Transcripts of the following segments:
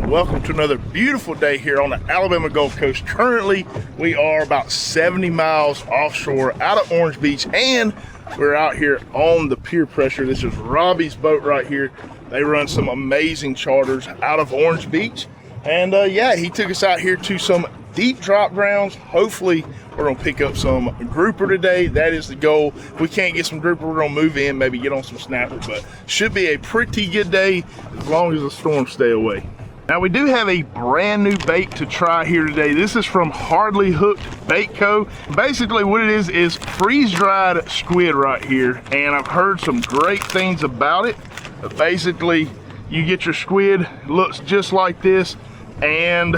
Welcome to another beautiful day here on the Alabama Gulf Coast. Currently, we are about 70 miles offshore out of Orange Beach, and we're out here on the Peer Pressure. This is Robbie's boat right here. They run some amazing charters out of Orange Beach. And yeah, he took us out here to some deep drop grounds. Hopefully, we're gonna pick up some grouper today. That is the goal. If we can't get some grouper, we're gonna move in, maybe get on some snapper, but should be a pretty good day as long as the storms stay away. Now we do have a brand new bait to try here today. This is from Hardly Hooked Bait Co. Basically what it is freeze-dried squid right here, and I've heard some great things about it. But basically, you get your squid, it looks just like this, and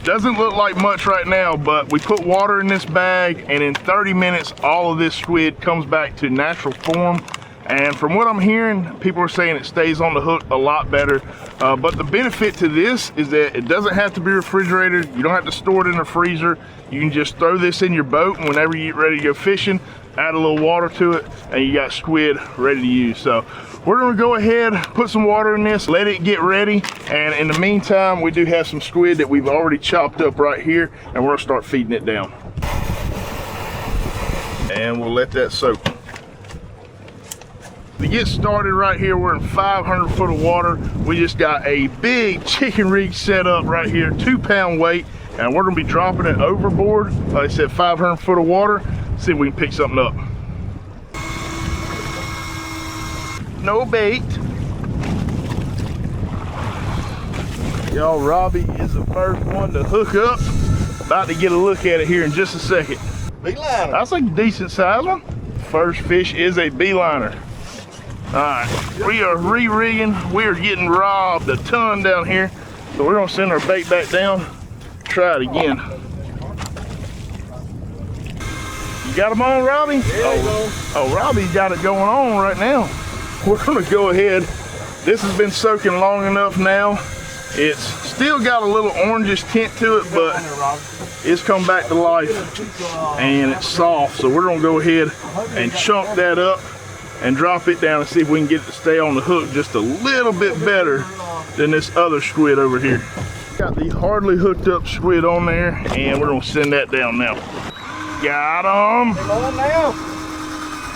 doesn't look like much right now, but we put water in this bag, and in 30 minutes, all of this squid comes back to natural form. And from what I'm hearing, people are saying it stays on the hook a lot better. But the benefit to this is that it doesn't have to be refrigerated. You don't have to store it in the freezer. You can just throw this in your boat, and whenever you get ready to go fishing, add a little water to it, and you got squid ready to use. So we're gonna go ahead, put some water in this, let it get ready. And in the meantime, we do have some squid that we've already chopped up right here, and we're gonna start feeding it down. And we'll let that soak. To get started right here, we're in 500 foot of water. We just got a big chicken rig set up right here, 2-pound weight, and we're gonna be dropping it overboard. Like I said, 500 foot of water. See if we can pick something up. No bait. Y'all, Robbie is the first one to hook up. About to get a look at it here in just a second. Big liner. That's like a decent size one. First fish is a beeliner. All right, we are re-rigging. We are getting robbed a ton down here. So we're gonna send our bait back down, try it again. You got them on, Robbie? Oh, Robbie's got it going on right now. We're gonna go ahead. This has been soaking long enough now. It's still got a little orangish tint to it, but it's come back to life and it's soft. So we're gonna go ahead and chunk that up and drop it down and see if we can get it to stay on the hook just a little bit better than this other squid over here. Got the Hardly Hooked Up squid on there, and we're gonna send that down now. Got him.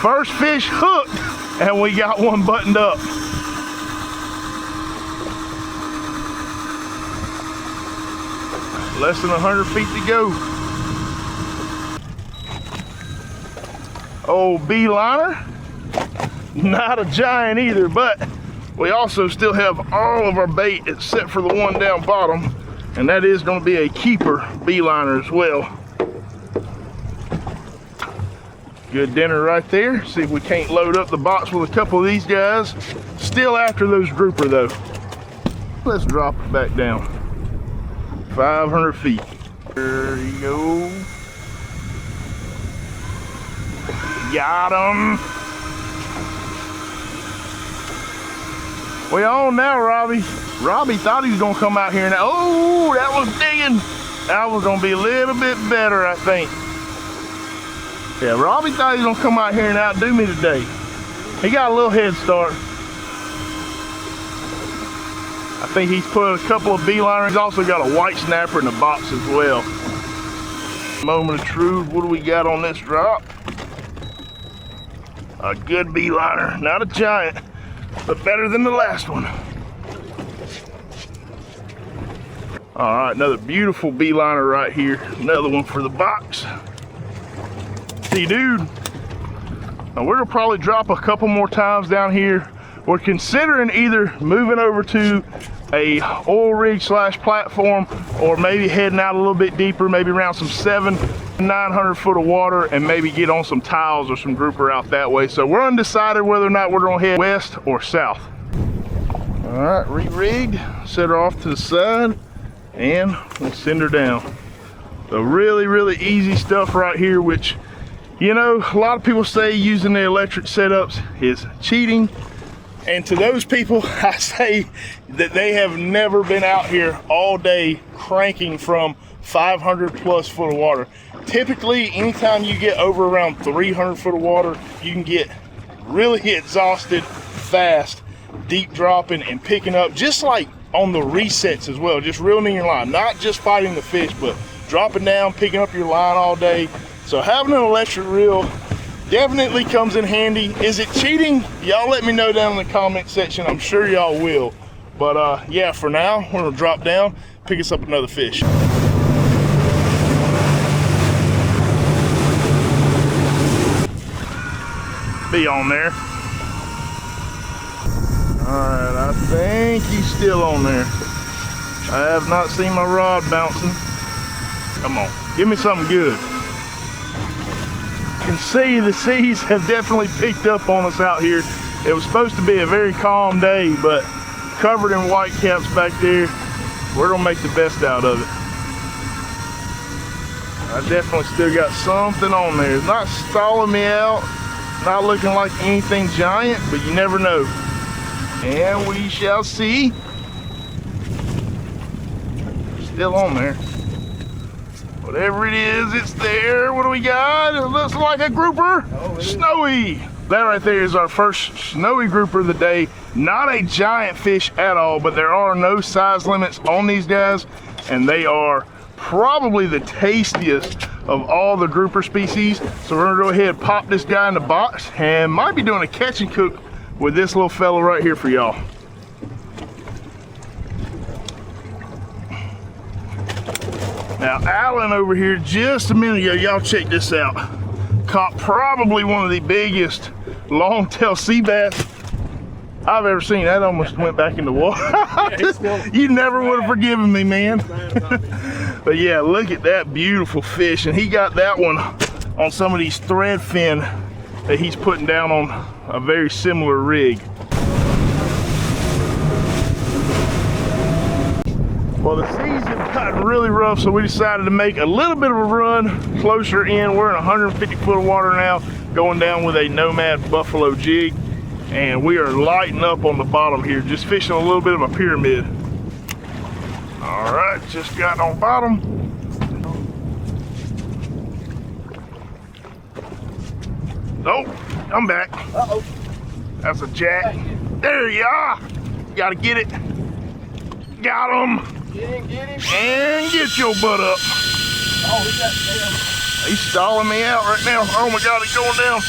First fish hooked, and we got one buttoned up. Less than 100 feet to go. Old beeliner. Not a giant either, but we also still have all of our bait except for the one down bottom, and that is going to be a keeper beeliner as well. Good dinner right there. See if we can't load up the box with a couple of these guys. Still after those grouper though. Let's drop it back down. 500 feet. There you go. Got him. We on now, Robbie. Robbie thought he was gonna come out here and oh, that was digging. That was gonna be a little bit better, I think. Yeah, Robbie thought he was gonna come out here and outdo me today. He got a little head start. I think he's put a couple of beeliners. He's also got a white snapper in the box as well. Moment of truth, what do we got on this drop? A good beeliner, not a giant, but better than the last one. All right, another beautiful beeliner right here. Another one for the box. See, dude, now we're gonna probably drop a couple more times down here. We're considering either moving over to a oil rig / platform, or maybe heading out a little bit deeper, maybe around some 700-900 foot of water, and maybe get on some tiles or some grouper out that way. So we're undecided whether or not we're gonna head west or south. All right, re-rigged, set her off to the side, and we'll send her down. So really, really easy stuff right here, which, you know, a lot of people say using the electric setups is cheating. And to those people, I say that they have never been out here all day cranking from 500 plus foot of water. Typically, anytime you get over around 300 foot of water, you can get really exhausted fast, deep dropping and picking up, just like on the resets as well, just reeling in your line, not just fighting the fish, but dropping down, picking up your line all day. So having an electric reel definitely comes in handy. Is it cheating? Y'all let me know down in the comment section. I'm sure y'all will. But yeah, for now, we're gonna drop down, pick us up another fish. Be on there. All right, I think he's still on there. I have not seen my rod bouncing. Come on, give me something good. You can see the seas have definitely picked up on us out here. It was supposed to be a very calm day, but covered in whitecaps back there, we're gonna make the best out of it. I definitely still got something on there. It's not stalling me out, not looking like anything giant, but you never know. And we shall see. Still on there. Whatever it is, it's there. What do we got? It looks like a grouper. Oh, snowy. That right there is our first snowy grouper of the day. Not a giant fish at all, but there are no size limits on these guys, and they are probably the tastiest of all the grouper species. So we're gonna go ahead and pop this guy in the box, and might be doing a catch and cook with this little fella right here for y'all. Now Alan over here just a minute ago, y'all check this out, caught probably one of the biggest long-tail sea bass I've ever seen. That almost went back in the water. You never would have forgiven me, man. But yeah, look at that beautiful fish, and he got that one on some of these thread fin that he's putting down on a very similar rig. Well, the seas have gotten really rough, so we decided to make a little bit of a run closer in. We're in 150 foot of water now, going down with a Nomad Buffalo jig, and we are lighting up on the bottom here, just fishing a little bit of a pyramid. All right, just got on bottom. Oh, I'm back. Uh-oh. That's a jack. There you are. Gotta get it. Got him. Get him. And get your butt up. Oh, he got down. He's stalling me out right now. Oh my God, he's going down.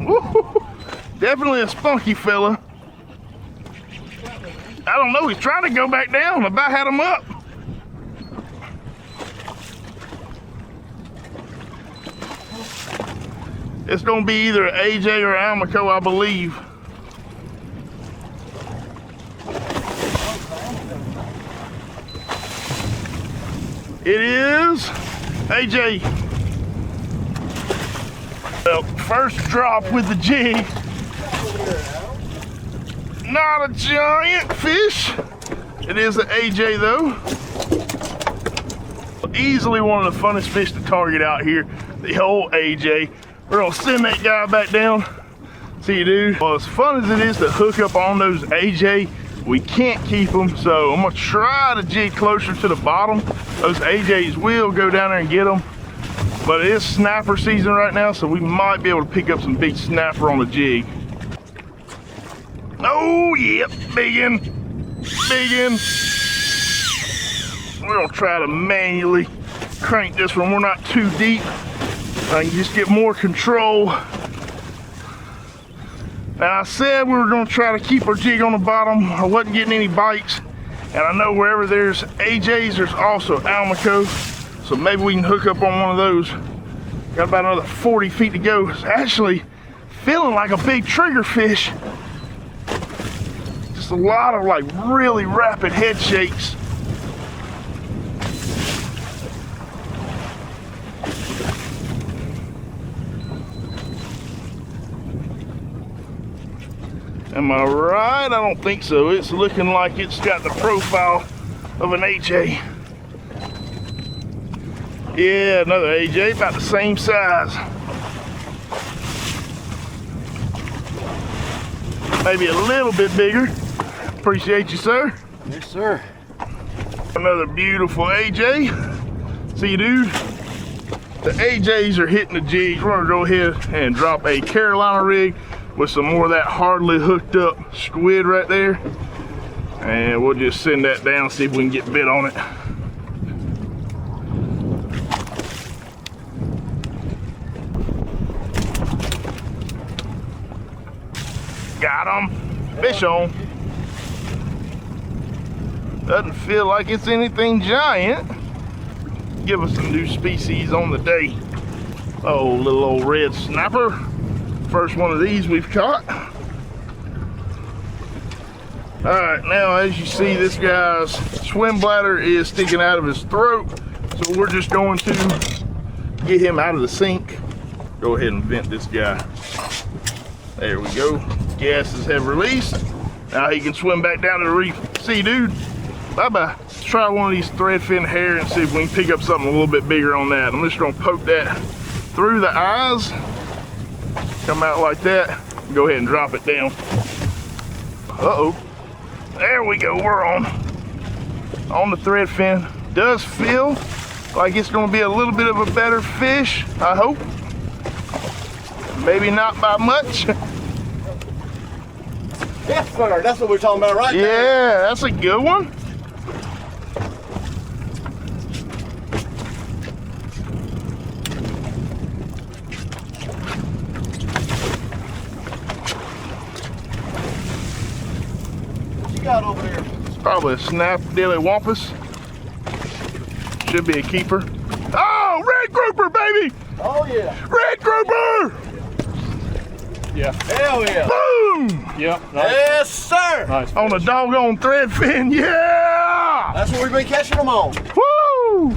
Woo-hoo. Definitely a spunky fella. I don't know, he's trying to go back down. I about had him up. It's gonna be either AJ or Almaco, I believe. It is AJ. Well, first drop with the jig. Not a giant fish. It is an AJ though. Easily one of the funnest fish to target out here. The old AJ. We're gonna send that guy back down. See you, dude. Well, as fun as it is to hook up on those AJ, we can't keep them, so I'm gonna try to jig closer to the bottom. Those AJs will go down there and get them, but it is snapper season right now, so we might be able to pick up some big snapper on the jig. Oh, yep, biggin', biggin'. We're gonna try to manually crank this one. We're not too deep. I can just get more control. Now I said we were gonna try to keep our jig on the bottom. I wasn't getting any bites. And I know wherever there's AJs, there's also Almaco. So maybe we can hook up on one of those. Got about another 40 feet to go. It's actually feeling like a big trigger fish. Just a lot of like really rapid head shakes. Am I right? I don't think so. It's looking like it's got the profile of an AJ. Yeah, another AJ, about the same size. Maybe a little bit bigger. Appreciate you, sir. Yes, sir. Another beautiful AJ. See you, dude. The AJs are hitting the jigs. We're gonna go ahead and drop a Carolina rig with some more of that hardly hooked up squid right there. And we'll just send that down, see if we can get bit on it. Got him. Fish on. Doesn't feel like it's anything giant. Give us a new species on the day. Oh, little old red snapper. First one of these we've caught. All right, now as you see, this guy's swim bladder is sticking out of his throat. So we're just going to get him out of the sink. Go ahead and vent this guy. There we go. Gases have released. Now he can swim back down to the reef. See, dude, bye-bye. Let's try one of these threadfin hair and see if we can pick up something a little bit bigger on that. I'm just gonna poke that through the eyes. Come out like that. Go ahead and drop it down. Uh-oh. There we go, we're on the threadfin. Does feel like it's gonna be a little bit of a better fish, I hope. Maybe not by much. Yes, sir, that's what we're talking about right there. Yeah, that's a good one. Got over there? It's probably a snap dilly wampus. Should be a keeper. Oh, red grouper, baby! Oh yeah. Red grouper! Yeah. Hell yeah. Boom! Yep. Nice. Yes, sir. Nice. On a doggone threadfin, yeah! That's what we've been catching them on. Woo!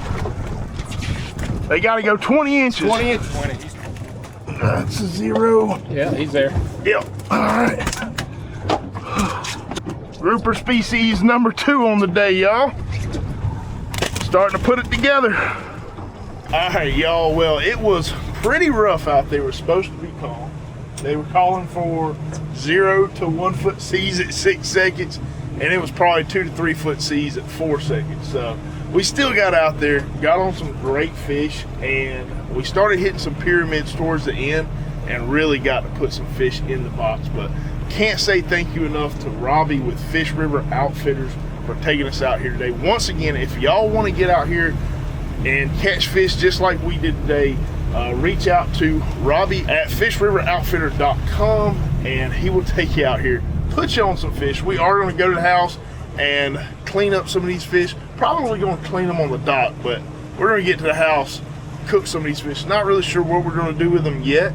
They gotta go 20 inches. 20 inches. 20. That's a 0. Yeah, he's there. Yep. All right. Grouper species number 2 on the day, y'all. Starting to put it together. All right, y'all. Well, it was pretty rough out there. It was supposed to be calm. They were calling for 0 to 1 foot seas at 6 seconds, and it was probably 2 to 3 foot seas at 4 seconds. So we still got out there, got on some great fish, and we started hitting some pyramids towards the end and really got to put some fish in the box. But can't say thank you enough to Robbie with Fish River Outfitters for taking us out here today. Once again, if y'all want to get out here and catch fish just like we did today, reach out to Robbie at fishriveroutfitter.com and he will take you out here, put you on some fish. We are going to go to the house and clean up some of these fish. Probably going to clean them on the dock, but we're going to get to the house, cook some of these fish. Not really sure what we're going to do with them yet.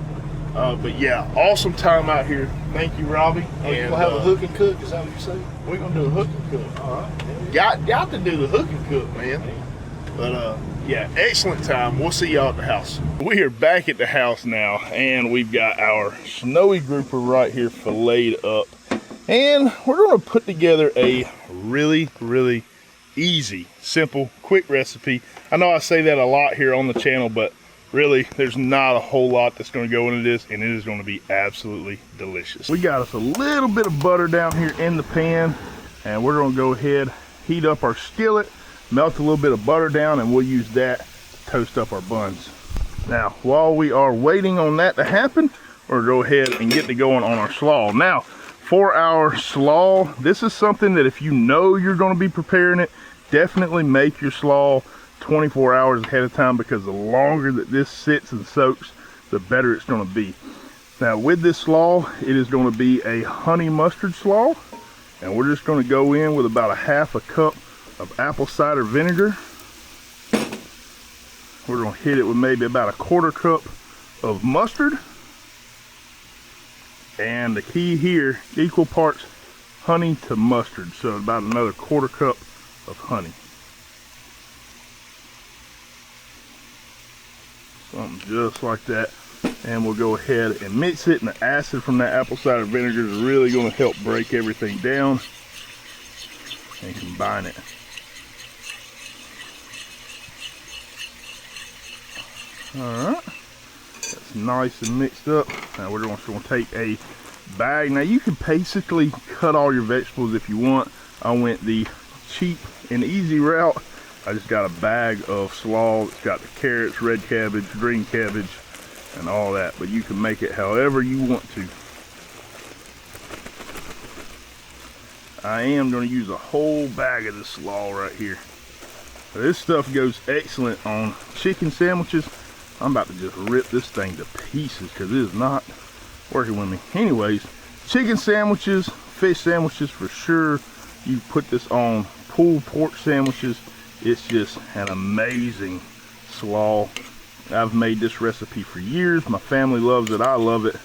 But yeah, awesome time out here. Thank you, Robbie. And we'll have a hook and cook, is that what you say? We're gonna do a hook and cook. All right. Got to do the hook and cook, man. But yeah, excellent time. We'll see y'all at the house. We are back at the house now, and we've got our snowy grouper right here filleted up. And we're gonna put together a really, really easy, simple, quick recipe. I know I say that a lot here on the channel, but really, there's not a whole lot that's going to go into this, and it is going to be absolutely delicious. We got us a little bit of butter down here in the pan, and we're going to go ahead, heat up our skillet, melt a little bit of butter down, and we'll use that to toast up our buns. Now, while we are waiting on that to happen, we'll go ahead and get to going on our slaw. Now, for our slaw, this is something that if you know you're going to be preparing it, definitely make your slaw 24 hours ahead of time, because the longer that this sits and soaks, the better it's going to be. Now with this slaw, it is going to be a honey mustard slaw, and we're just going to go in with about a half a cup of apple cider vinegar. We're going to hit it with maybe about a 1/4 cup of mustard, and the key here, equal parts honey to mustard, so about another 1/4 cup of honey. Something just like that, and we'll go ahead and mix it, and the acid from that apple cider vinegar is really going to help break everything down and combine it. Alright, that's nice and mixed up. Now we're just going to take a bag. Now you can basically cut all your vegetables if you want. I went the cheap and easy route. I just got a bag of slaw. It's got the carrots, red cabbage, green cabbage, and all that. But you can make it however you want to. I am going to use a whole bag of this slaw right here. This stuff goes excellent on chicken sandwiches. I'm about to just rip this thing to pieces because it is not working with me. Anyways, chicken sandwiches, fish sandwiches for sure. You put this on pulled pork sandwiches. It's just an amazing slaw. I've made this recipe for years. My family loves it. I love it.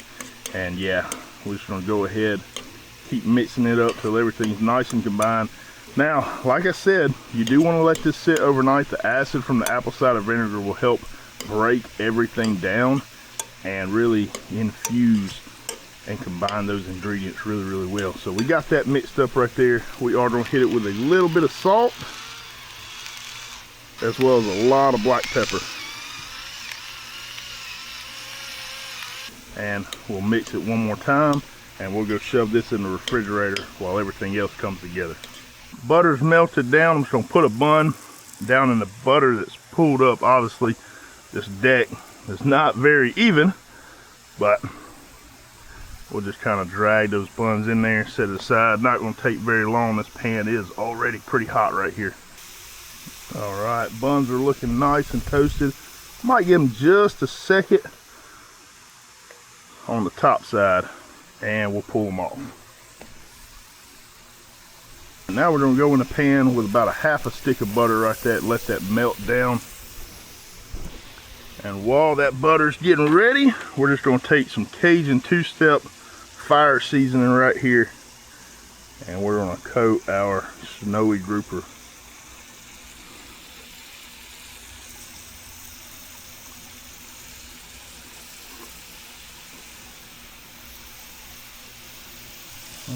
And yeah, we're just going to go ahead, keep mixing it up till everything's nice and combined. Now, like I said, you do want to let this sit overnight. The acid from the apple cider vinegar will help break everything down and really infuse and combine those ingredients really, really well. So we got that mixed up right there. We are going to hit it with a little bit of salt, as well as a lot of black pepper. And we'll mix it one more time, and we'll go shove this in the refrigerator while everything else comes together. Butter's melted down. I'm just going to put a bun down in the butter that's pulled up. Obviously, this deck is not very even, but we'll just kind of drag those buns in there, set it aside. Not going to take very long. This pan is already pretty hot right here. All right, buns are looking nice and toasted. Might give them just a second on the top side, and we'll pull them off. Now we're going to go in the pan with about a half a stick of butter right there, let that melt down. And while that butter's getting ready, we're just going to take some Cajun two-step fire seasoning right here, and we're going to coat our snowy grouper.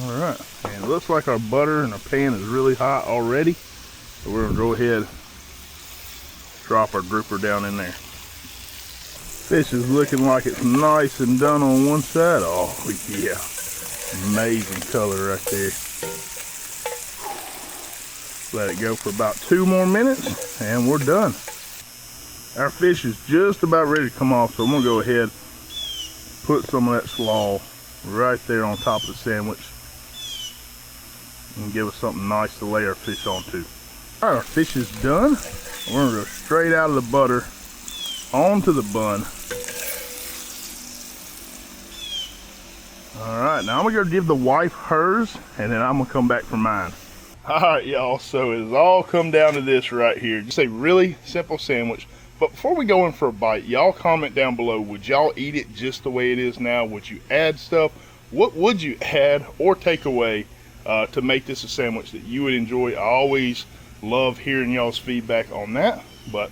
All right, and it looks like our butter in our pan is really hot already, so we're going to go ahead, drop our grouper down in there. Fish is looking like it's nice and done on one side. Oh yeah, amazing color right there. Let it go for about 2 more minutes and we're done. Our fish is just about ready to come off, so I'm gonna go ahead, put some of that slaw right there on top of the sandwich and give us something nice to lay our fish onto. All right, our fish is done. We're gonna go straight out of the butter onto the bun. All right, now I'm gonna go give the wife hers, and then I'm gonna come back for mine. All right, y'all, so it has all come down to this right here. Just a really simple sandwich. But before we go in for a bite, y'all comment down below, would y'all eat it just the way it is now? Would you add stuff? What would you add or take away to make this a sandwich that you would enjoy? I always love hearing y'all's feedback on that. But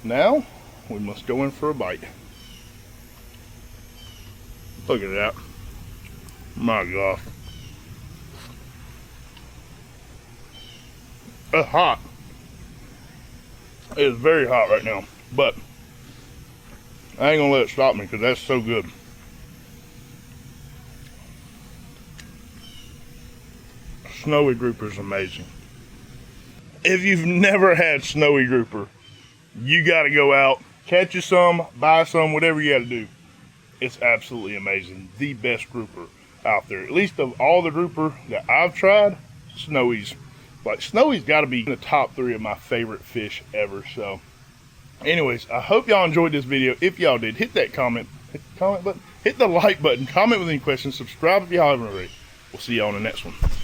now we must go in for a bite. Look at that. My gosh. It's hot. It is very hot right now, but I ain't gonna let it stop me because that's so good. Snowy grouper is amazing. If you've never had snowy grouper, you gotta go out, catch you some, buy some, whatever you gotta do. It's absolutely amazing. The best grouper out there. At least of all the grouper that I've tried, snowy's gotta be in the top 3 of my favorite fish ever. So anyways, I hope y'all enjoyed this video. If y'all did, hit that comment button, hit the like button, comment with any questions, subscribe if y'all haven't already. We'll see y'all on the next one.